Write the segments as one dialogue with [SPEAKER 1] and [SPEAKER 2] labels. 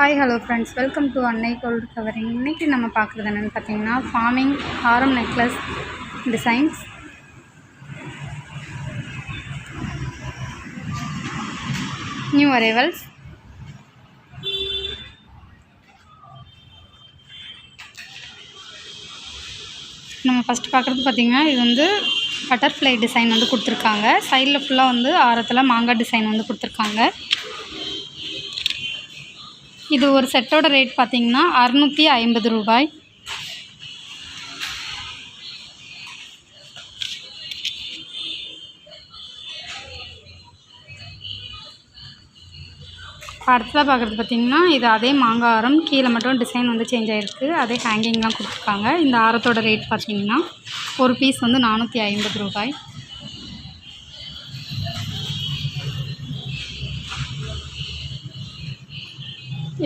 [SPEAKER 1] Hi hello friends, welcome to அன்னை gold covering. இன்றைக்கி நம்ம பார்க்குறது என்னென்னு பார்த்தீங்கன்னா, ஃபார்மிங் ஆரம் நெக்லஸ் டிசைன்ஸ். New arrivals. நம்ம ஃபஸ்ட்டு பார்க்குறது பார்த்திங்கன்னா, இது வந்து பட்டர்ஃப்ளை டிசைன் வந்து கொடுத்துருக்காங்க. சைடில் ஃபுல்லாக வந்து ஆரத்தில் மாங்காய் டிசைன் வந்து கொடுத்துருக்காங்க. இது ஒரு செட்டோட ரேட் பார்த்திங்கன்னா 650 ரூபாய். அடுத்ததாக பார்க்குறது பார்த்திங்கன்னா, இது அதே மாங்காய் ஆரம், கீழே மட்டும் டிசைன் வந்து சேஞ்ச் ஆகிருக்கு. அதே ஹேங்கிங்லாம் கொடுத்துருக்காங்க. இந்த ஆரத்தோட ரேட் பார்த்திங்கன்னா ஒரு பீஸ் வந்து 450 ரூபாய்.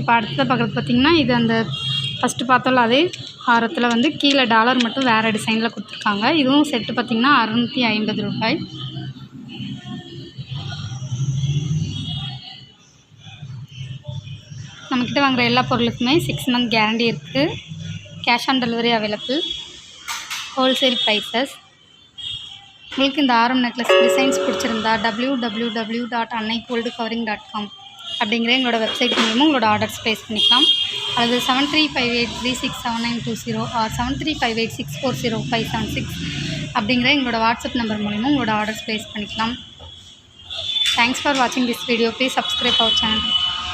[SPEAKER 1] இப்போ அடுத்ததாக பார்க்குறது பார்த்திங்கன்னா, இது அந்த ஃபஸ்ட்டு பார்த்தோம்ல அதே ஆரத்தில் வந்து கீழே டாலர் மட்டும் வேறு டிசைனில் கொடுத்துருக்காங்க. இதுவும் செட்டு பார்த்திங்கன்னா 650 ரூபாய். நம்மக்கிட்ட வாங்குகிற எல்லா பொருளுக்குமே 6 மந்த் கேரண்டி இருக்குது. Cash on delivery available. Wholesale prices. உங்களுக்கு இந்த ஆரம் நெக்லஸ் டிசைன்ஸ் பிடிச்சிருந்தா www.annaigoldcovering.com அப்படிங்கிற எங்களோட வெப்சைட் மூலமாக உங்களோட ஆர்டர்ஸ் ப்ளேஸ் பண்ணிக்கலாம். அல்லது 7358367920 ஆர் 7358640576 அப்படிங்கிற எங்களோட வாட்ஸ்அப் நம்பர் மூலமாக உங்களோட ஆர்டர்ஸ் ப்ளேஸ் பண்ணிக்கலாம். தேங்க்ஸ் ஃபார் வாட்சிங் this video. Please subscribe our channel.